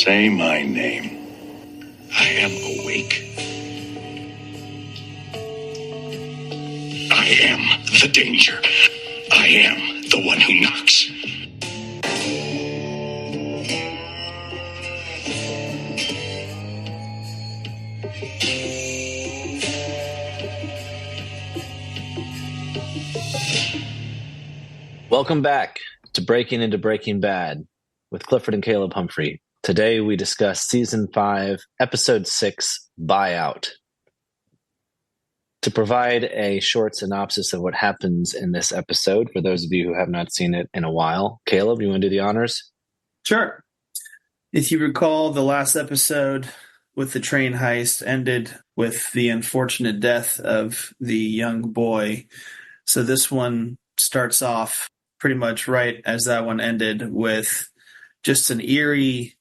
Say my name. I am awake. I am the danger. I am the one who knocks. Welcome back to Breaking into Breaking Bad with Clifford and Caleb Humphrey. Today we discuss Season 5, Episode 6, Buyout. To provide a short synopsis of what happens in this episode, for those of you who have not seen it in a while, Caleb, you want to do the honors? Sure. If you recall, the last episode with the train heist ended with the unfortunate death of the young boy. So this one starts off pretty much right as that one ended, with just an eerie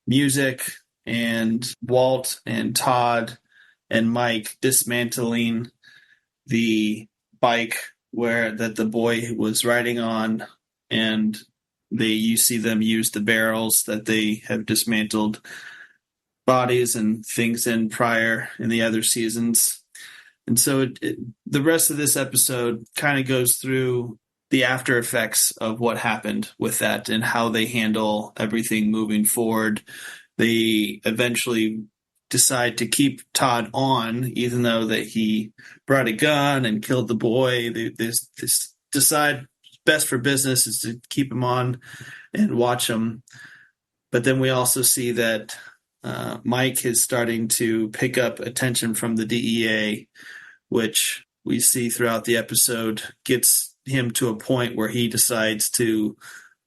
music and Walt and Todd and Mike dismantling the bike that the boy was riding on, and you see them use the barrels that they have dismantled bodies and things in prior in the other seasons. And so the rest of this episode kind of goes through the after effects of what happened with that and how they handle everything moving forward. They eventually decide to keep Todd on, even though that he brought a gun and killed the boy. They decide best for business is to keep him on and watch him. But then we also see that Mike is starting to pick up attention from the DEA, which we see throughout the episode gets him to a point where he decides to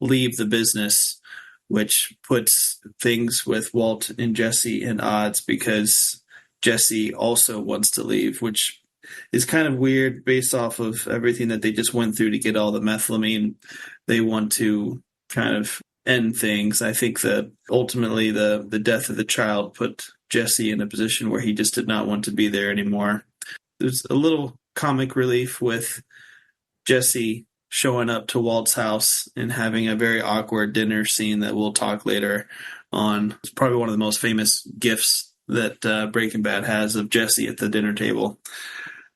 leave the business, which puts things with Walt and Jesse in odds because Jesse also wants to leave, which is kind of weird based off of everything that they just went through to get all the methylamine. They want to kind of end things. I think that ultimately the death of the child put Jesse in a position where he just did not want to be there anymore. There's a little comic relief with Jesse showing up to Walt's house and having a very awkward dinner scene that we'll talk later on. It's probably one of the most famous gifs that Breaking Bad has of Jesse at the dinner table.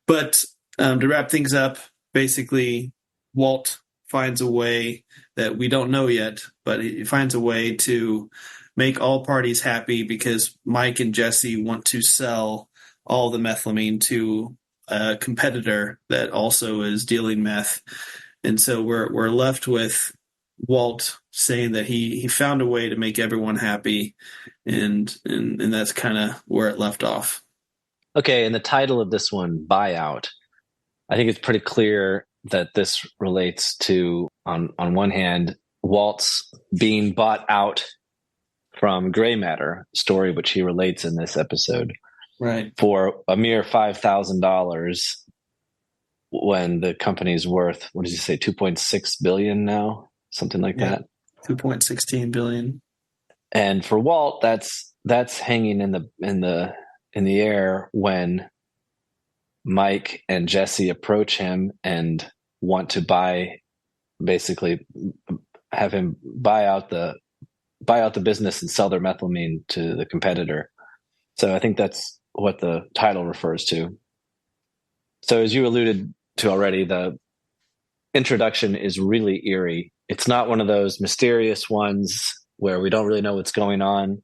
But to wrap things up, basically Walt finds a way that we don't know yet, but he finds a way to make all parties happy because Mike and Jesse want to sell all the methylamine to a competitor that also is dealing meth. And so we're left with Walt saying that he found a way to make everyone happy, and that's kind of where it left off. Okay, and the title of this one, Buyout, I think it's pretty clear that this relates to, on one hand, Walt's being bought out from gray matter, story which he relates in this episode. Right. For a mere $5,000 when the company's worth, what does he say, 2.6 billion now? Something like that. 2.16 billion. And for Walt, that's hanging in the air when Mike and Jesse approach him and want to basically have him buy out the business and sell their methylamine to the competitor. So I think that's what the title refers to. So as you alluded to already, the introduction is really eerie. It's not one of those mysterious ones where we don't really know what's going on.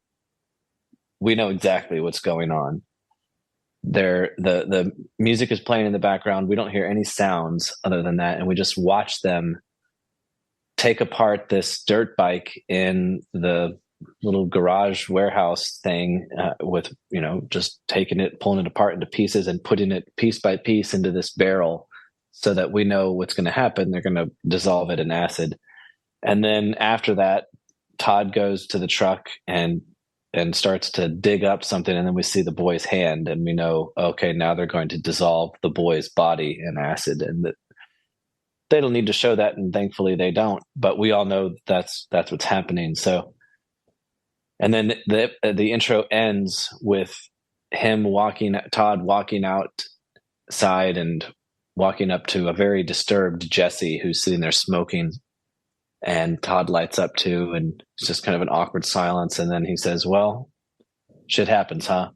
We know exactly what's going on. The music is playing in the background. We don't hear any sounds other than that, and we just watch them take apart this dirt bike in the little garage warehouse thing with, just taking it, pulling it apart into pieces and putting it piece by piece into this barrel so that we know what's going to happen. They're going to dissolve it in acid. And then after that, Todd goes to the truck and starts to dig up something. And then we see the boy's hand and we know, okay, now they're going to dissolve the boy's body in acid, and that they don't need to show that. And thankfully they don't, but we all know that's what's happening. So, and then the intro ends with Todd walking outside and walking up to a very disturbed Jesse who's sitting there smoking. And Todd lights up too, and it's just kind of an awkward silence. And then he says, well, shit happens, huh?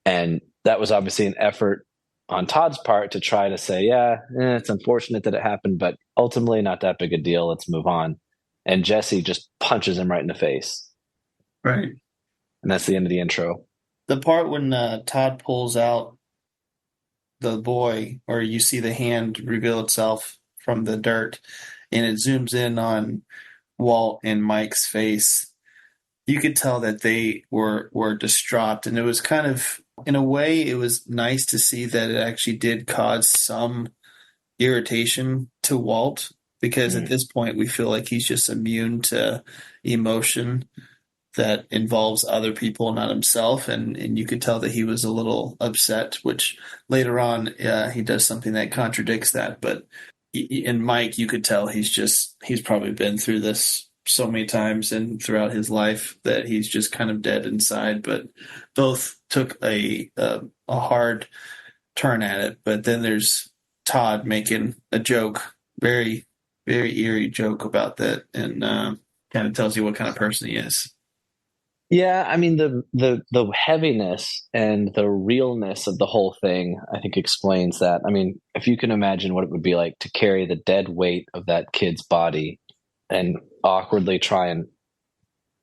And that was obviously an effort on Todd's part to try to say, yeah, it's unfortunate that it happened, but ultimately not that big a deal. Let's move on. And Jesse just punches him right in the face. Right. And that's the end of the intro. The part when Todd pulls out the boy, or you see the hand reveal itself from the dirt, and it zooms in on Walt and Mike's face, you could tell that they were distraught. And it was kind of, in a way, it was nice to see that it actually did cause some irritation to Walt, because at this point we feel like he's just immune to emotion that involves other people, not himself. And you could tell that he was a little upset, which later on he does something that contradicts that. But in Mike, you could tell he's probably been through this so many times and throughout his life that he's just kind of dead inside. But both took a hard turn at it. But then there's Todd making a joke, very, very eerie joke about that, and kind of tells you what kind of person he is. Yeah, I mean, the heaviness and the realness of the whole thing, I think, explains that. I mean, if you can imagine what it would be like to carry the dead weight of that kid's body and awkwardly try and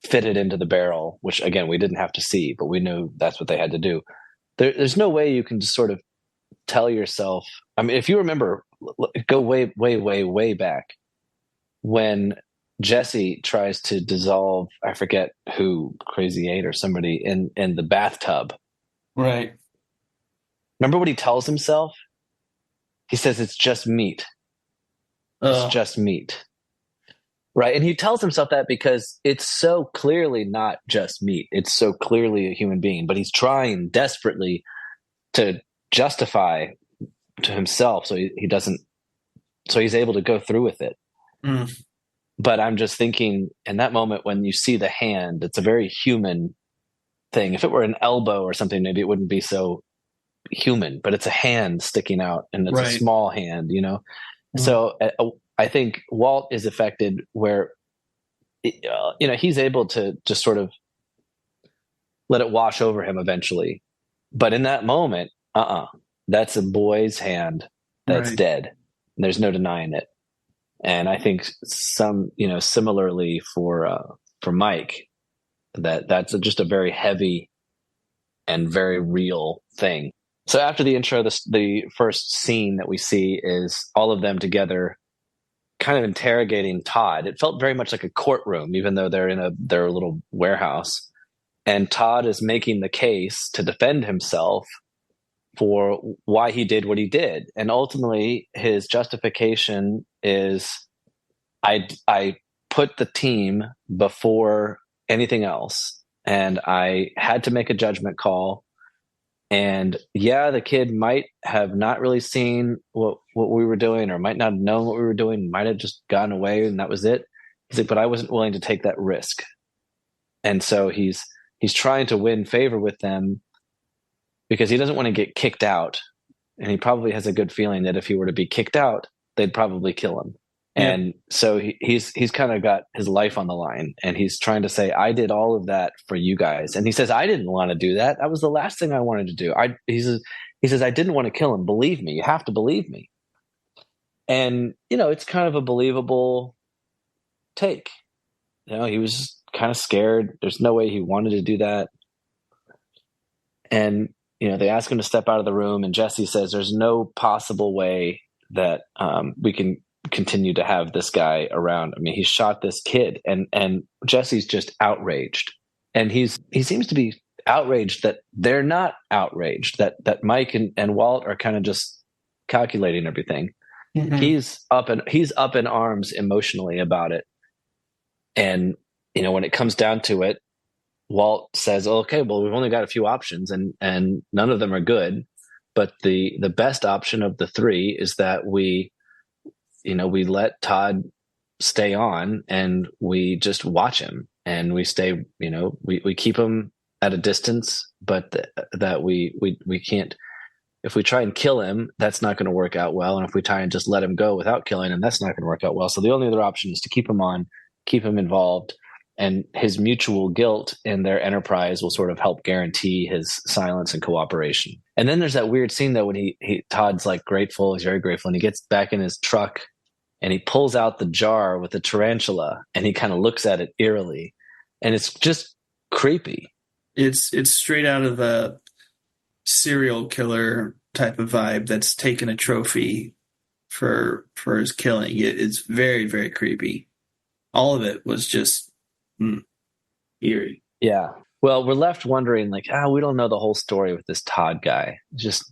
fit it into the barrel, which, again, we didn't have to see, but we knew that's what they had to do. There's no way you can just sort of tell yourself. I mean, if you remember, go way, way, way, way back when Jesse tries to dissolve, I forget who, Crazy 8 or somebody, in the bathtub. Right. Remember what he tells himself? He says, it's just meat. It's just meat. Right. And he tells himself that because it's so clearly not just meat. It's so clearly a human being, but he's trying desperately to justify to himself so he's able to go through with it. But I'm just thinking, in that moment when you see the hand, it's a very human thing. If it were an elbow or something, maybe it wouldn't be so human, but it's a hand sticking out, and it's a small hand, you know? So I think Walt is affected where, he's able to just sort of let it wash over him eventually. But in that moment, that's a boy's hand that's dead. And there's no denying it. And I think similarly for Mike, that's just a very heavy and very real thing. So after the intro, the first scene that we see is all of them together kind of interrogating Todd. It felt very much like a courtroom, even though they're in their little warehouse. And Todd is making the case to defend himself for why he did what he did. And ultimately, his justification is, I put the team before anything else, and I had to make a judgment call. And yeah, the kid might have not really seen what we were doing, or might not have known what we were doing, might have just gotten away, and that was it. He's like, but I wasn't willing to take that risk. And so he's trying to win favor with them because he doesn't want to get kicked out. And he probably has a good feeling that if he were to be kicked out, they'd probably kill him. Yeah. And so he's kind of got his life on the line, and he's trying to say, I did all of that for you guys. And he says, I didn't want to do that. That was the last thing I wanted to do. He says, I didn't want to kill him. Believe me. You have to believe me. And, it's kind of a believable take. He was kind of scared. There's no way he wanted to do that. And, they ask him to step out of the room, and Jesse says, there's no possible way that we can continue to have this guy around. I mean, he shot this kid, and Jesse's just outraged, and he seems to be outraged that they're not outraged, that Mike and Walt are kind of just calculating everything. Mm-hmm. He's up in arms emotionally about it. And, when it comes down to it, Walt says, okay, well, we've only got a few options, and none of them are good. But the best option of the three is that we let Todd stay on, and we just watch him, and we stay, we keep him at a distance, but that we can't if we try and kill him, that's not going to work out well. And if we try and just let him go without killing him, that's not going to work out well. So the only other option is to keep him on, keep him involved, and his mutual guilt in their enterprise will sort of help guarantee his silence and cooperation. And then there's that weird scene though when Todd's like grateful, he's very grateful, and he gets back in his truck and he pulls out the jar with the tarantula and he kind of looks at it eerily, and it's just creepy. It's straight out of a serial killer type of vibe that's taken a trophy for his killing. It's very, very creepy. All of it was just eerie. Yeah. Well, we're left wondering, like, we don't know the whole story with this Todd guy. Just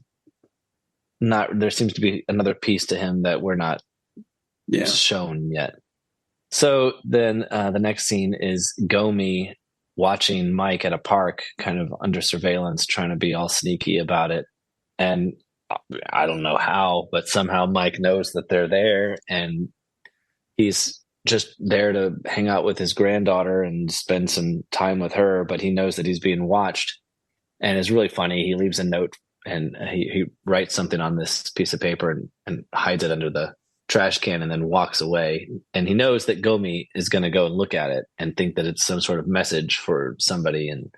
not. There seems to be another piece to him that we're not shown yet. So then the next scene is Gomi watching Mike at a park, kind of under surveillance, trying to be all sneaky about it. And I don't know how, but somehow Mike knows that they're there, and he's just there to hang out with his granddaughter and spend some time with her, but he knows that he's being watched. And it's really funny. He leaves a note and he writes something on this piece of paper and hides it under the trash can and then walks away. And he knows that Gomi is going to go and look at it and think that it's some sort of message for somebody. And,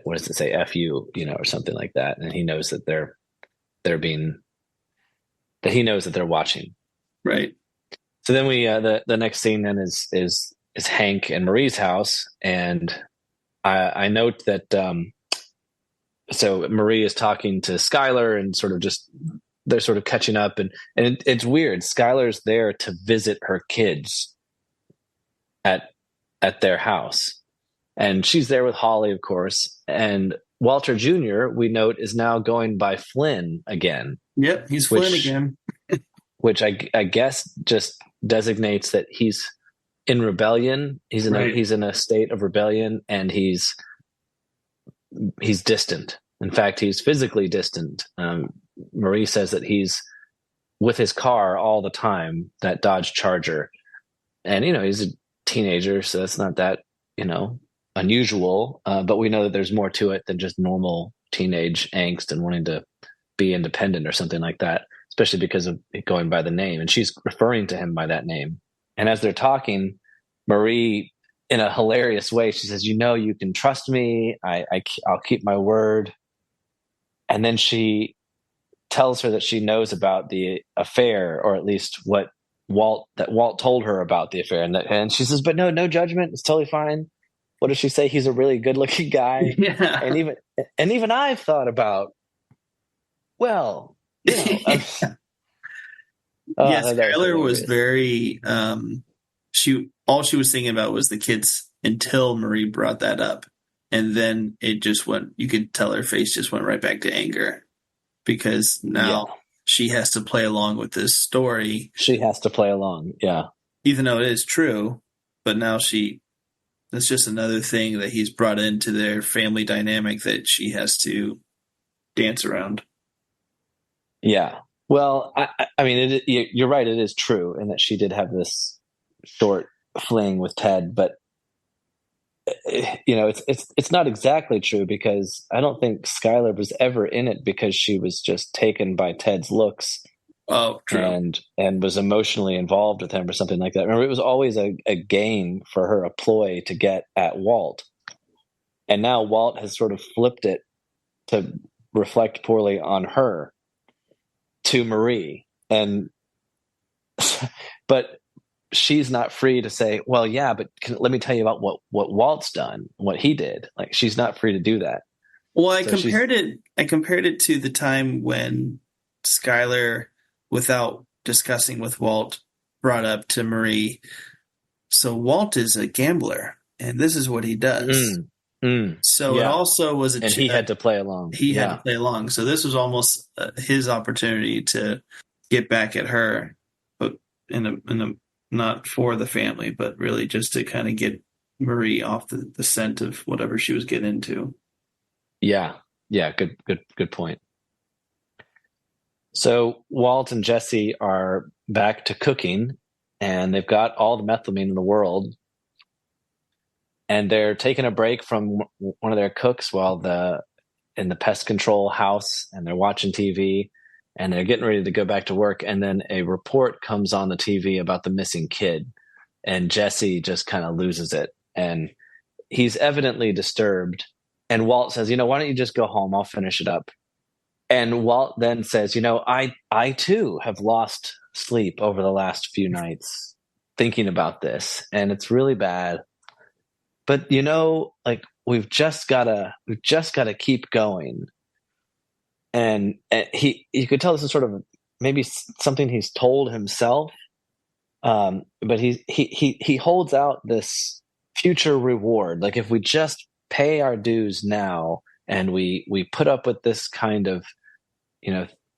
what does it say? F you, or something like that. And he knows that he knows that they're watching. Right. So then we the next scene then is Hank and Marie's house, and I note that so Marie is talking to Skylar and they're sort of catching up, and it's weird. Skylar's there to visit her kids at their house, and she's there with Holly, of course, and Walter Jr. we note is now going by Flynn again. Yep, he's Flynn again. Which I guess just designates that he's in rebellion. He's in a state of rebellion, and he's distant. In fact, he's physically distant. Marie says that he's with his car all the time, that Dodge Charger, and he's a teenager, so that's not that unusual. But we know that there's more to it than just normal teenage angst and wanting to be independent or something like that, especially because of it going by the name. And she's referring to him by that name. And as they're talking, Marie, in a hilarious way, she says, you can trust me. I'll keep my word. And then she tells her that she knows about the affair, or at least what Walt told her about the affair. And she says, but no judgment. It's totally fine. What does she say? He's a really good looking guy. Yeah. And even I've thought about, well, Skylar was very all she was thinking about was the kids until Marie brought that up, and then it just went, you could tell her face just went right back to anger, because now she has to play along with this story. She has to play along, even though it is true, but now that's just another thing that he's brought into their family dynamic that she has to dance around. Yeah. Well, I mean, you're right. It is true, and that she did have this short fling with Ted, but it's not exactly true, because I don't think Skylar was ever in it because she was just taken by Ted's looks. Oh, true. And was emotionally involved with him or something like that. Remember, it was always a game for her, a ploy to get at Walt. And now Walt has sort of flipped it to reflect poorly on her, to Marie. But she's not free to say, well, yeah, but let me tell you about what Walt's done, what he did. Like, she's not free to do that. Well, I compared it to the time when Skylar, without discussing with Walt, brought up to Marie, so Walt is a gambler, and this is what he does. So it also was and he had to play along. He had to play along. So this was almost his opportunity to get back at her, but in a not for the family, but really just to kind of get Marie off the scent of whatever she was getting into. Yeah. Good point. So Walt and Jesse are back to cooking, and they've got all the methylamine in the world, and they're taking a break from one of their cooks while the in the pest control house, and they're watching TV, and they're getting ready to go back to work, and then a report comes on the TV about the missing kid, and Jesse just kind of loses it, and he's evidently disturbed. And Walt says, why don't you just go home? I'll finish it up. And Walt then says, I too have lost sleep over the last few nights thinking about this, and it's really bad. But like we've just gotta keep going. And you could tell this is sort of maybe something he's told himself, but he holds out this future reward. Like if we just pay our dues now, and we put up with this kind of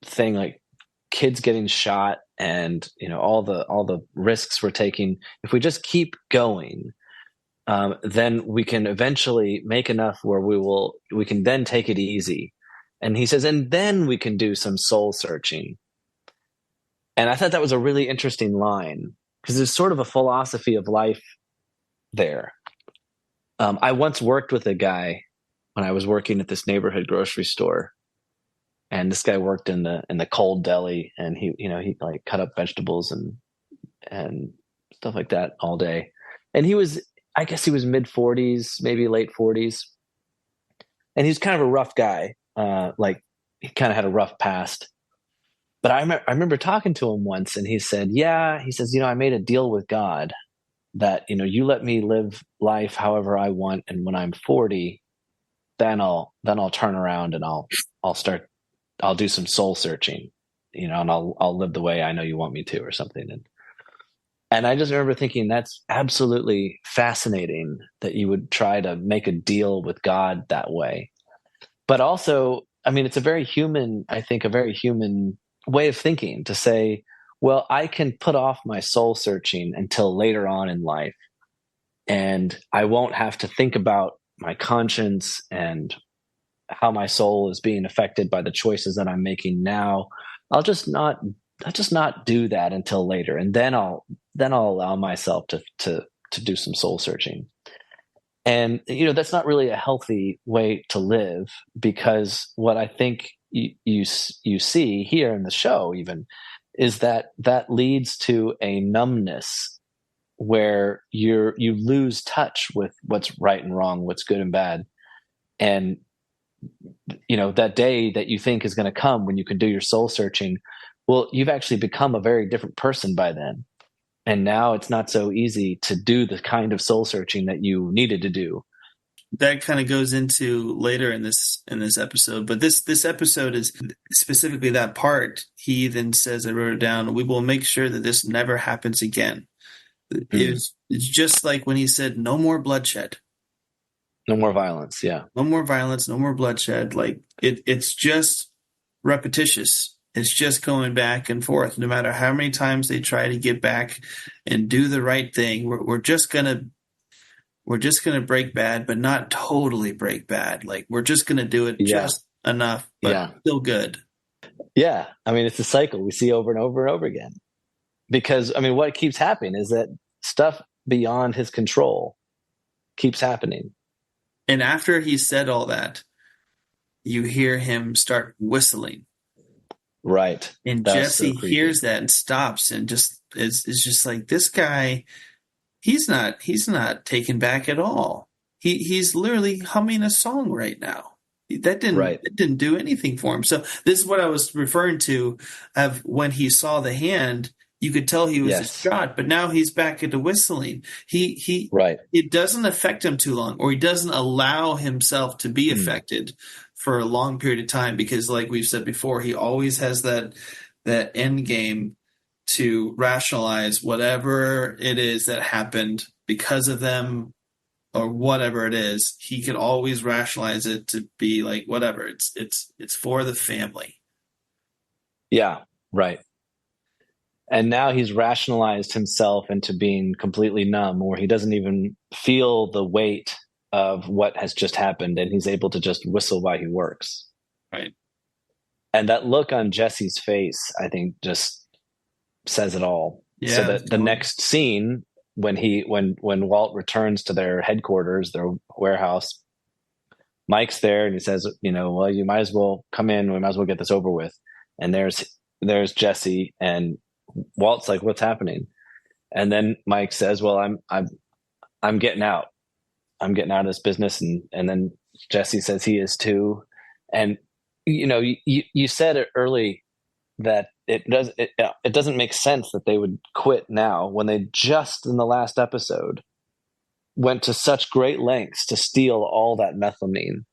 thing, like kids getting shot, and all the risks we're taking, if we just keep going, then we can eventually make enough where we can then take it easy. And he says, and then we can do some soul searching. And I thought that was a really interesting line, because there's sort of a philosophy of life there. I once worked with a guy when I was working at this neighborhood grocery store, and this guy worked in the cold deli, and he like cut up vegetables and stuff like that all day. And I guess he was mid-40s, maybe late 40s, and he's kind of a rough guy. Like he kind of had a rough past. But I remember talking to him once, and he said, he says, I made a deal with God that, you let me live life however I want, and when I'm 40, then I'll turn around and I'll do some soul searching, and I'll live the way I know you want me to, or something. And I just remember thinking, that's absolutely fascinating that you would try to make a deal with God that way. But also, I mean, it's a very human way of thinking, to say, well, I can put off my soul searching until later on in life, and I won't have to think about my conscience and how my soul is being affected by the choices that I'm making now. I'll just not do that until later, and then I'll allow myself to do some soul searching. And that's not really a healthy way to live, because what I think you see here in the show even is that leads to a numbness where you lose touch with what's right and wrong, what's good and bad. And that day that you think is going to come when you can do your soul searching, well, you've actually become a very different person by then. And now it's not so easy to do the kind of soul searching that you needed to do. That kind of goes into later in this episode, but this episode is specifically that part. He then says, I wrote it down, we will make sure that this never happens again. It's just like when he said, no more bloodshed. No more violence, yeah. No more violence, no more bloodshed. Like it's just repetitious. It's just going back and forth. No matter how many times they try to get back and do the right thing, we're just gonna break bad, but not totally break bad. Like we're just gonna do it just enough, but still good. Yeah, I mean, it's a cycle we see over and over and over again. Because I mean, what keeps happening is that stuff beyond his control keeps happening. And after he said all that, you hear him start whistling. Right. And Jesse hears that and stops and just is just like, this guy, he's not taken back at all. He's literally humming a song right now. That didn't do anything for him. So this is what I was referring to of when he saw the hand. You could tell he was distraught, but now he's back into whistling. It doesn't affect him too long, or he doesn't allow himself to be affected for a long period of time, because like we've said before, he always has that end game to rationalize whatever it is that happened because of them or whatever it is. He can always rationalize it to be like, whatever, it's for the family. Yeah, right. And now he's rationalized himself into being completely numb, where he doesn't even feel the weight of what has just happened, and he's able to just whistle while he works. Right. And that look on Jesse's face, I think, just says it all. Yeah, so that the next scene, when Walt returns to their headquarters, their warehouse, Mike's there and he says, well, you might as well come in. We might as well get this over with. And there's Jesse, and Walt's like, what's happening? And then Mike says, well, I'm getting out. I'm getting out of this business. And then Jesse says he is too. And, you said it early that it doesn't make sense that they would quit now when they just in the last episode went to such great lengths to steal all that methylamine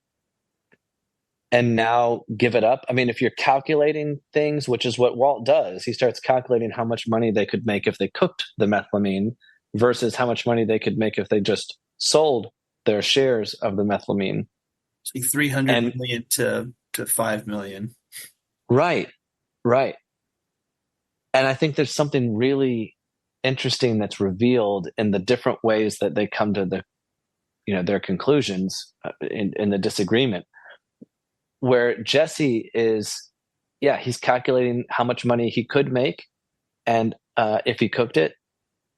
and now give it up. I mean, if you're calculating things, which is what Walt does, he starts calculating how much money they could make if they cooked the methylamine versus how much money they could make if they just sold their shares of the methylamine. It's like 300 million to 5 million. Right. And I think there's something really interesting that's revealed in the different ways that they come to their conclusions in the disagreement, where Jesse is, he's calculating how much money he could make and if he cooked it.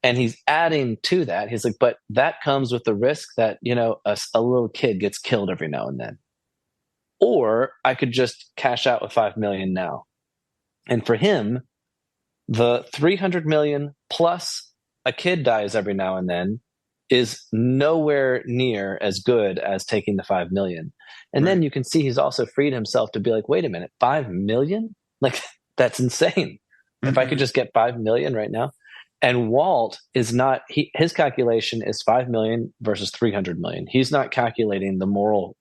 And he's adding to that. He's like, but that comes with the risk that, a little kid gets killed every now and then. Or I could just cash out with 5 million now. And for him, the 300 million plus a kid dies every now and then is nowhere near as good as taking the 5 million. And then you can see he's also freed himself to be like, wait a minute, 5 million? Like, that's insane. If I could just get 5 million right now. And Walt is not, his calculation is 5 million versus 300 million. He's not calculating the moral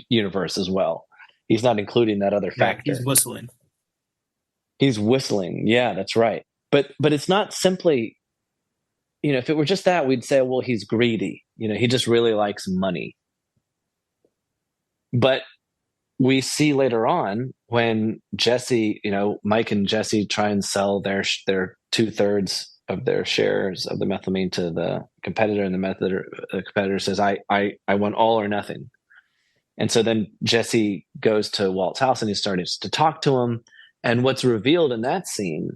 universe as well. He's not including that other factor. He's whistling. Yeah, that's right. But it's not simply, if it were just that, we'd say, well, he's greedy. He just really likes money. But we see later on when Jesse, Mike and Jesse try and sell their 2/3 of their shares of the methylamine to the competitor, and the competitor says, I want all or nothing. And so then Jesse goes to Walt's house and he starts to talk to him. And what's revealed in that scene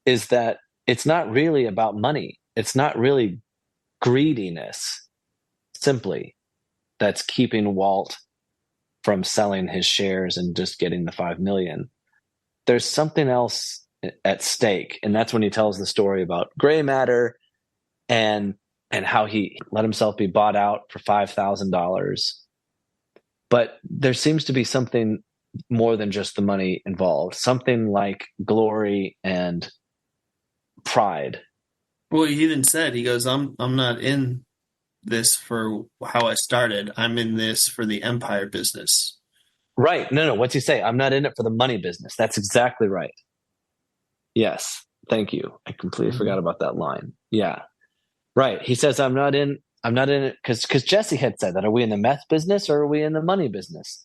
is that it's not really about money. It's not really greediness simply that's keeping Walt from selling his shares and just getting the 5 million. There's something else at stake. And that's when he tells the story about gray matter and how he let himself be bought out for $5,000. But there seems to be something more than just the money involved, something like glory and pride. Well, he even said, he goes, I'm not in this for how I started. I'm in this for the empire business. Right. No. What's he say? I'm not in it for the money business. That's exactly right. Yes. Thank you. I completely forgot about that line. Yeah. Right. He says, I'm not in it because Jesse had said that. Are we in the meth business or are we in the money business?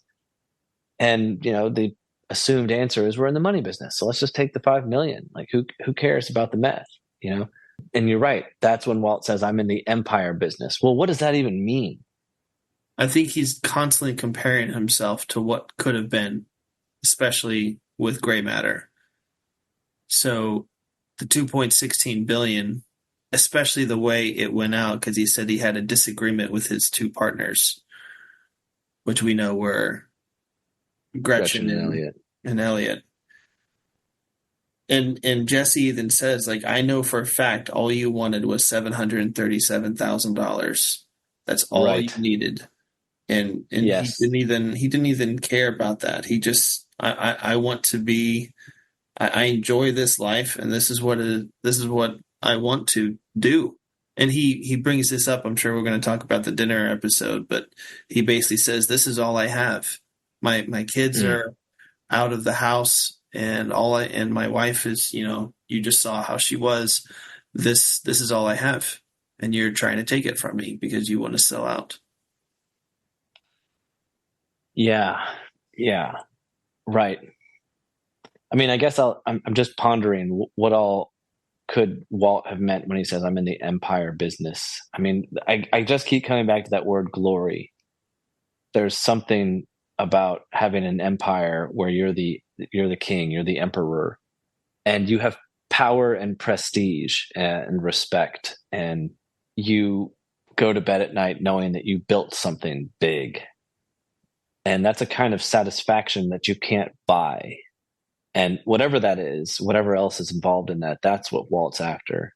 And, the assumed answer is we're in the money business. So let's just take the 5 million. Like who cares about the meth, And you're right. That's when Walt says, I'm in the empire business. Well, what does that even mean? I think he's constantly comparing himself to what could have been, especially with gray matter. So the 2.16 billion, especially the way it went out, because he said he had a disagreement with his two partners, which we know were Gretchen and Elliot. And Jesse even says, like, I know for a fact all you wanted was $737,000. That's all you needed. And yes. he didn't even care about that. He just, I want to be, I enjoy this life, and this is what I want to do. And he brings this up. I'm sure we're going to talk about the dinner episode, but he basically says, this is all I have. My kids are out of the house, and my wife is, you just saw how she was. This is all I have, and you're trying to take it from me because you want to sell out. Yeah, right. I mean, I guess I'm just pondering what all could Walt have meant when he says, I'm in the empire business. I mean, I just keep coming back to that word glory. There's something about having an empire where you're the king, you're the emperor, and you have power and prestige and respect, and you go to bed at night knowing that you built something big. And that's a kind of satisfaction that you can't buy. And whatever that is, whatever else is involved in that, that's what Walt's after.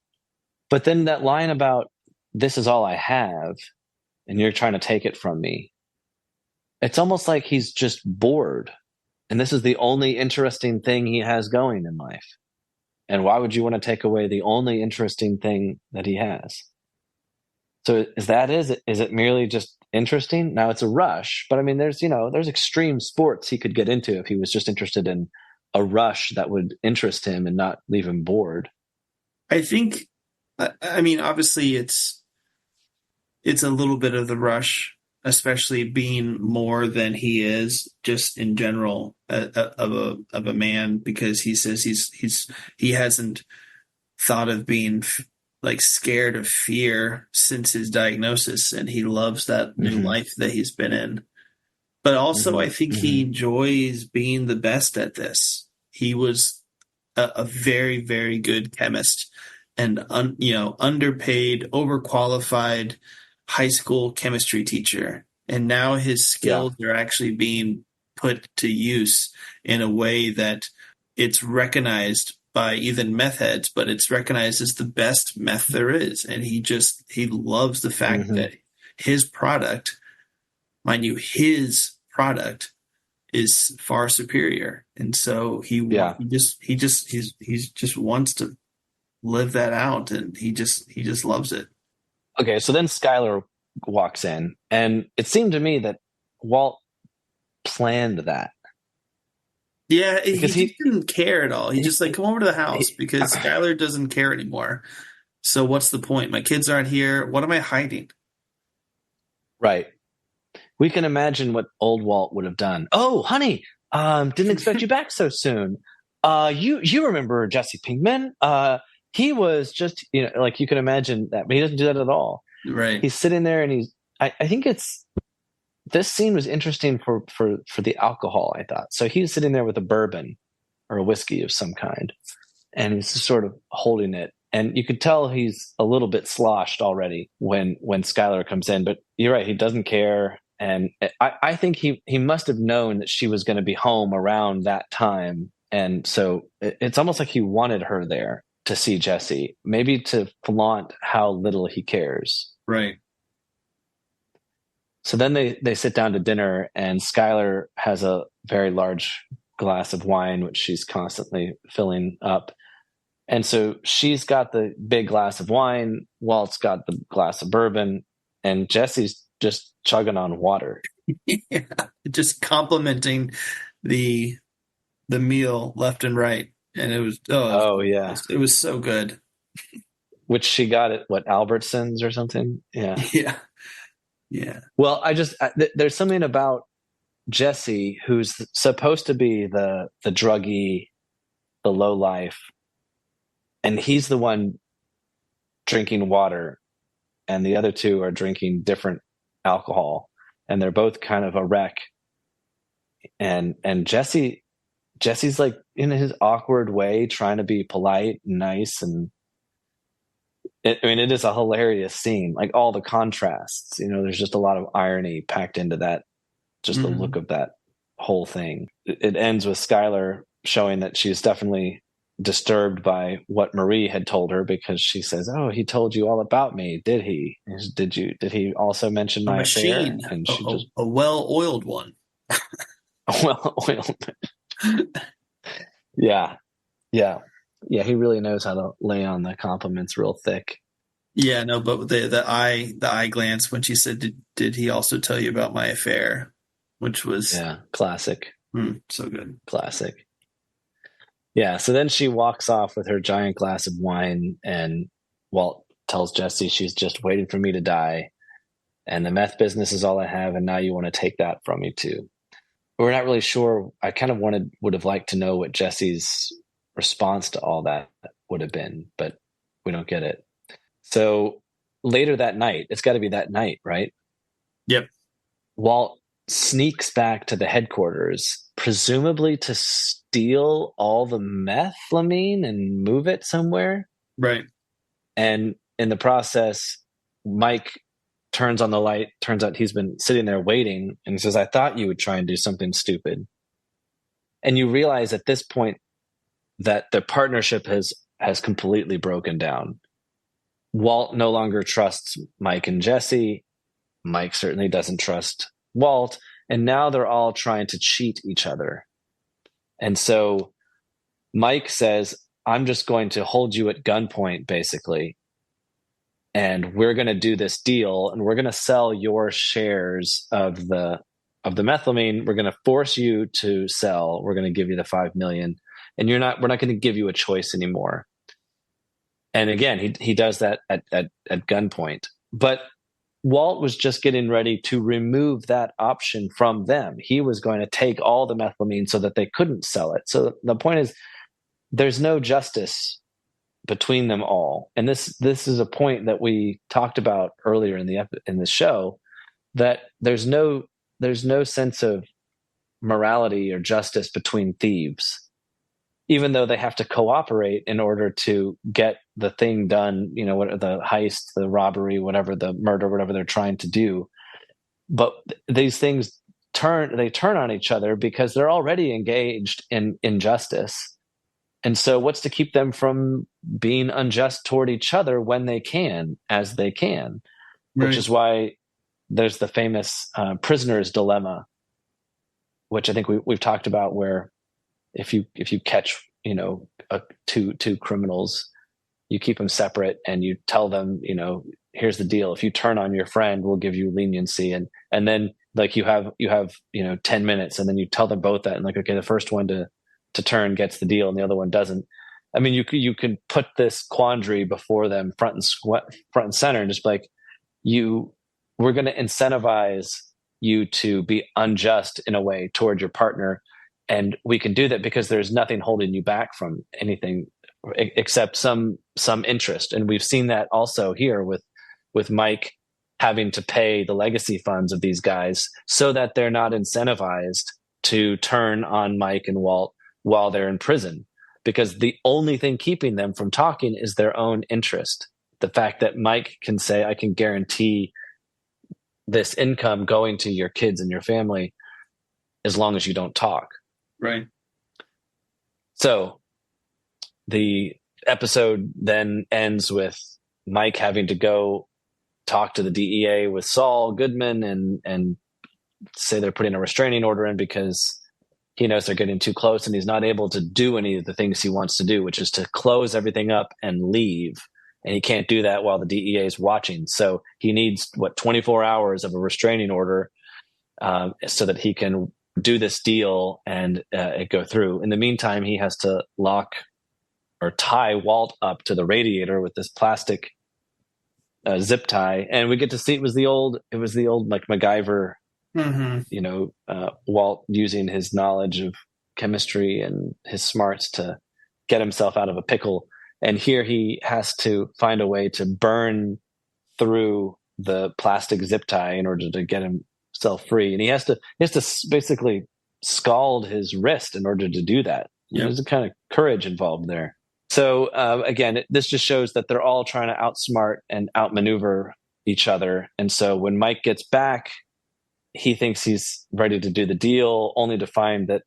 But then that line about, this is all I have, and you're trying to take it from me. It's almost like he's just bored. And this is the only interesting thing he has going in life. And why would you want to take away the only interesting thing that he has? So is it merely just interesting? Now it's a rush, but I mean, there's extreme sports he could get into if he was just interested in a rush that would interest him and not leave him bored. I think, I mean, obviously it's a little bit of the rush, especially being more than he is just in general of a man, because he says he hasn't thought of being like scared of fear since his diagnosis, and he loves that new life that he's been in. But also, I think he enjoys being the best at this. He was a very, very good chemist, and underpaid, overqualified high school chemistry teacher. And now his skills are actually being put to use in a way that it's recognized by even meth heads, but it's recognized as the best meth there is. And he loves the fact that his product, mind you, his product is far superior. And so he just wants to live that out, and he just loves it. Okay, so then Skylar walks in, and it seemed to me that Walt planned that. Yeah, he didn't care at all. He just come over to the house because Skylar doesn't care anymore. So what's the point? My kids aren't here. What am I hiding? Right. We can imagine what old Walt would have done. Oh, honey, didn't expect you back so soon. You remember Jesse Pinkman? He was just, you can imagine that, but he doesn't do that at all. Right. He's sitting there, and I think this scene was interesting for the alcohol, I thought. So he's sitting there with a bourbon or a whiskey of some kind, and he's just sort of holding it. And you could tell he's a little bit sloshed already when Skylar comes in, but you're right. He doesn't care. And I think he must have known that she was going to be home around that time. And so it's almost like he wanted her there to see Jesse, maybe to flaunt how little he cares. Right. So then they sit down to dinner, and Skylar has a very large glass of wine, which she's constantly filling up. And so she's got the big glass of wine, Walt's got the glass of bourbon, and Jesse's just chugging on water. Yeah, just complimenting the meal left and right. And it was, it was so good. Which she got at Albertsons or something. Yeah. Yeah. Yeah. Well, there's something about Jesse, who's supposed to be the druggy, the low life, and he's the one drinking water, and the other two are drinking different alcohol, and they're both kind of a wreck. And Jesse's like in his awkward way, trying to be polite and nice, and it is a hilarious scene. Like all the contrasts, there's just a lot of irony packed into that. Just the look of that whole thing. It ends with Skylar showing that she's definitely disturbed by what Marie had told her, because she says, "Oh, he told you all about me, did he? Did he also mention my machine affair?" And she just a well-oiled one. Well-oiled. Yeah. He really knows how to lay on the compliments real thick. Yeah, no, but the eye glance when she said, "Did he also tell you about my affair?" Which was classic. So good, classic. Yeah, so then she walks off with her giant glass of wine, and Walt tells Jesse she's just waiting for me to die, and the meth business is all I have, and now you want to take that from me too. We're not really sure. I kind of would have liked to know what Jesse's response to all that would have been, but we don't get it. So later that night, it's got to be that night, right? Yep. Walt sneaks back to the headquarters, presumably to steal all the methylamine and move it somewhere. Right. And in the process, Mike turns on the light. Turns out he's been sitting there waiting, and he says, "I thought you would try and do something stupid." And you realize at this point that the partnership has completely broken down. Walt no longer trusts Mike and Jesse. Mike certainly doesn't trust Walt. And now they're all trying to cheat each other. And so Mike says, "I'm just going to hold you at gunpoint, basically. And we're going to do this deal, and we're going to sell your shares of the methylamine. We're going to force you to sell. We're going to give you the $5 million. And we're not going to give you a choice anymore." And again, he does that at gunpoint. But Walt was just getting ready to remove that option from them. He was going to take all the methylamine so that they couldn't sell it. So the point is, there's no justice between them all. And this is a point that we talked about earlier in the show, that there's no sense of morality or justice between thieves, even though they have to cooperate in order to get the thing done, what the heist, the robbery, whatever, the murder, whatever they're trying to do. But these things turn on each other because they're already engaged in injustice. And so what's to keep them from being unjust toward each other when they can, as they can, right. Which is why there's the famous prisoner's dilemma, which I think we've talked about, where if you catch, two criminals, you keep them separate and you tell them, here's the deal. If you turn on your friend, we'll give you leniency. And then like you have 10 minutes, and then you tell them both that, and like, okay, the first one to turn gets the deal and the other one doesn't. I mean, you can put this quandary before them front and center, and just like, we're going to incentivize you to be unjust in a way toward your partner. And we can do that because there's nothing holding you back from anything except some interest. And we've seen that also here with Mike having to pay the legacy funds of these guys so that they're not incentivized to turn on Mike and Walt while they're in prison, because the only thing keeping them from talking is their own interest. The fact that Mike can say, "I can guarantee this income going to your kids and your family as long as you don't talk." Right. So the episode then ends with Mike having to go talk to the DEA with Saul Goodman and say they're putting a restraining order in because he knows they're getting too close, and he's not able to do any of the things he wants to do, which is to close everything up and leave. And he can't do that while the DEA is watching. So he needs 24 hours of a restraining order so that he can do this deal and it go through. In the meantime, he has to lock or tie Walt up to the radiator with this plastic zip tie, and we get to see it was the old like MacGyver, Walt using his knowledge of chemistry and his smarts to get himself out of a pickle. And here he has to find a way to burn through the plastic zip tie in order to get himself free. And he has to basically scald his wrist in order to do that. Yep. There's a kind of courage involved there. So again, this just shows that they're all trying to outsmart and outmaneuver each other. And so when Mike gets back, he thinks he's ready to do the deal, only to find that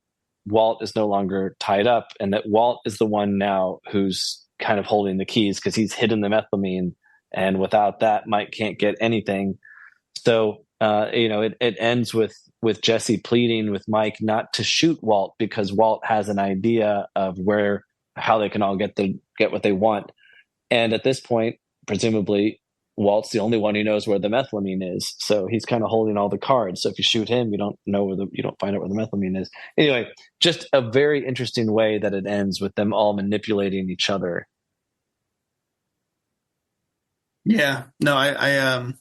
Walt is no longer tied up, and that Walt is the one now who's kind of holding the keys because he's hidden the methylamine. And without that, Mike can't get anything. So, it ends with Jesse pleading with Mike not to shoot Walt because Walt has an idea of how they can all get what they want. And at this point, presumably, Walt's the only one who knows where the methylamine is. So he's kind of holding all the cards. So if you shoot him, you don't find out where the methylamine is. Anyway, just a very interesting way that it ends with them all manipulating each other. Yeah, no, I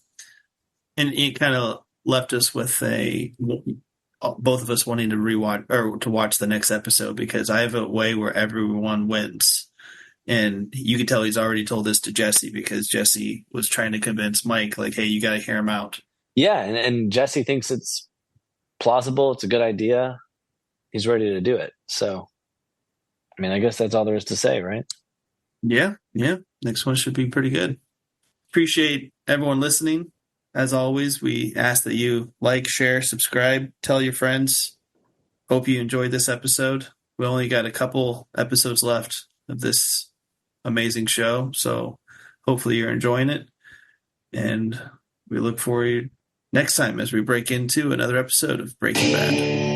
and it kind of left us with both of us wanting to rewatch or to watch the next episode, because I have a way where everyone wins. And you can tell he's already told this to Jesse, because Jesse was trying to convince Mike, like, hey, you got to hear him out. Yeah, and Jesse thinks it's plausible. It's a good idea. He's ready to do it. So, I mean, I guess that's all there is to say, right? Yeah. Next one should be pretty good. Appreciate everyone listening. as always, we ask that you like, share, subscribe, tell your friends. Hope you enjoyed this episode. We only got a couple episodes left of this amazing show, so hopefully you're enjoying it. And we look forward next time as we break into another episode of Breaking Bad.